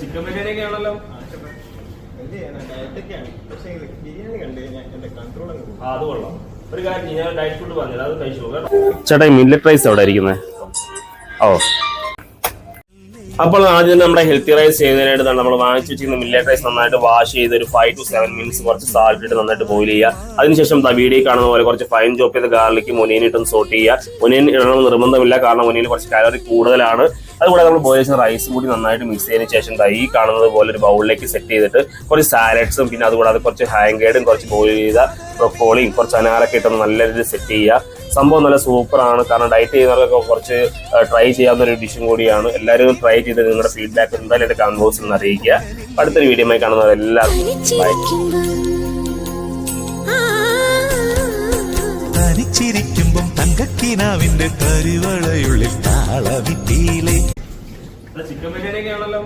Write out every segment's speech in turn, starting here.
Chicken biryani ഒക്കെ ആണല്ലോ. അത് കൊള്ളാം. ഒരു കാര്യം ഞാൻ ഡയറ്റ് ഫുഡ് പറഞ്ഞത് അത് കഴിച്ചു. ചേട്ടാ മില്ലറ്റ് റൈസ് എവിടെ ഇരിക്കുന്നത്? ഓ, അപ്പോൾ ആദ്യം നമ്മുടെ ഹെൽത്തി റൈസ് ചെയ്യുന്നതിനായിട്ട് നമ്മൾ വാങ്ങിച്ചു വെച്ചിരുന്ന മില്ലറ്റ് റൈസ് നന്നായിട്ട് വാഷ് ചെയ്ത് ഒരു 5 to 7 മിനിറ്റ്സ് കുറച്ച് സാൾട്ട് ഇട്ട് നന്നായിട്ട് ബോയിൽ ചെയ്യുക. അതിനുശേഷം വീഡിയോ കാണുന്ന പോലെ കുറച്ച് ഫൈൻ ചോപ്പ് ചെയ്ത ഗാർലിക്കും ഒനിയൻ ഇട്ടൊന്ന് സോട്ട് ചെയ്യുക. ഒനിയൻ ഇടണമെന്ന് നിർബന്ധമില്ല, കാരണം ഒനിയൻ കുറച്ച് കാലറി കൂടുതലാണ്. അതുകൂടെ നമ്മൾ ബോയിൽ ചെയ്ത റൈസ് കൂടി നന്നായിട്ട് മിക്സ് ചെയ്തതിന് ശേഷം ഈ കാണുന്നത് പോലെ ഒരു ബൗളിലേക്ക് സെറ്റ് ചെയ്തിട്ട് കുറച്ച് സാലഡ്സും പിന്നെ അതുകൂടാതെ കുറച്ച് ഹാങ്കേഡും കുറച്ച് ബോയിൽ ചെയ്ത ബ്രൊക്കോളിയും കുറച്ച് അനാറൊക്കെ ഇട്ടൊന്ന് നല്ല രീതിയിൽ സെറ്റ് ചെയ്യുക. സംഭവം നല്ല സൂപ്പറാണ്. കാരണം ഡയറ്റ് ചെയ്യുന്നവർക്കൊക്കെ കുറച്ച് ട്രൈ ചെയ്യാവുന്ന ഒരു ഡിഷും കൂടിയാണ്. എല്ലാവരും ട്രൈ ചെയ്ത് നിങ്ങളുടെ ഫീഡ്ബാക്ക് എന്തായാലും എന്റെ കമന്റ് ബോക്സിൽ നിന്ന് അറിയിക്കുക. അടുത്തൊരു വീഡിയോയുമായി കാണുന്നവരെല്ലാവർക്കും ബൈ. തനിച്ചിരിക്കുമ്പം തങ്കക്കിനാവിന്റെ കരുവളയുള്ളിൽ താളവിട്ടിയിലെ ചിക്കൻ ബിരിയാണി ഒക്കെ ആണല്ലോ.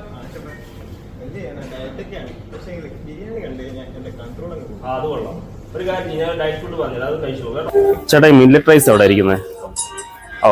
അത് കൊള്ളാം. ഒരു കാര്യം ഞാൻ ഡയറ്റ് ഫുഡ് പറഞ്ഞത് അത് കഴിച്ചു. ചേട്ടാ മില്ലറ്റ് റൈസ് എവിടെ ഇരിക്കുന്നത്? ഓ,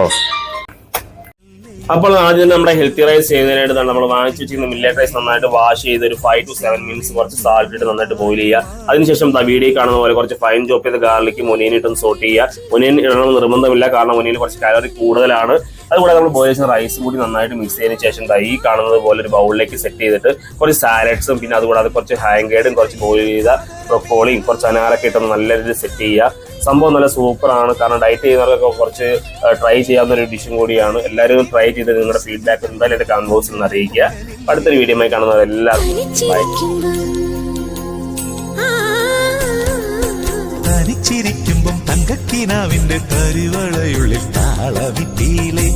അപ്പോൾ ആദ്യം നമ്മുടെ ഹെൽത്തി റൈസ് ചെയ്യുന്നതിനായിട്ട് നമ്മൾ വാങ്ങിച്ചു വെച്ചിരുന്ന മില്ലറ്റ് റൈസ് നന്നായിട്ട് വാഷ് ചെയ്ത് ഒരു 5 to 7 മിനിറ്റ്സ് കുറച്ച് സാൾട്ട് ഇട്ട് നന്നായിട്ട് ബോയിൽ ചെയ്യുക. അതിനുശേഷം വീഡിയോ കാണുന്ന പോലെ കുറച്ച് ഫൈൻ ചോപ്പ് ചെയ്ത ഗാർലിക്കും ഒനിയൻ ഇട്ടൊന്ന് സോട്ട് ചെയ്യുക. ഒനിയൻ ഇടണമെന്ന് നിർബന്ധമില്ല, കാരണം ഒനിയൻ കുറച്ച് കാലറി കൂടുതലാണ്. അതുകൂടെ നമ്മൾ ബോയിൽ ചെയ്ത റൈസ് കൂടി നന്നായിട്ട് മിക്സ് ചെയ്തതിന് ശേഷം ഈ കാണുന്നത് പോലെ ഒരു ബൗളിലേക്ക് സെറ്റ് ചെയ്തിട്ട് കുറച്ച് സാലഡ്സും പിന്നെ അതുകൂടാതെ കുറച്ച് ഹാങ്കേഡും കുറച്ച് ബോയിൽ ചെയ്ത ബ്രൊക്കോളിയും കുറച്ച് അനാറൊക്കെ ഇട്ടൊന്ന് നല്ല രീതിയിൽ സെറ്റ് ചെയ്യുക. സംഭവം നല്ല സൂപ്പറാണ്. കാരണം ഡയറ്റ് ചെയ്യുന്നവർക്കൊക്കെ കുറച്ച് ട്രൈ ചെയ്യാവുന്ന ഒരു ഡിഷും കൂടിയാണ്. എല്ലാവരും ട്രൈ ചെയ്ത് നിങ്ങളുടെ ഫീഡ്ബാക്ക് എന്തായാലും എന്റെ കമന്റ് ബോക്സിൽ നിന്ന് അറിയിക്കുക. അടുത്തൊരു വീഡിയോയുമായി കാണുന്നവരെല്ലാവർക്കും ബൈ. തനിച്ചിരിക്കുമ്പം തങ്കക്കിനാവിന്റെ കരുവളയുള്ളിൽ താളവിട്ടിയിലെ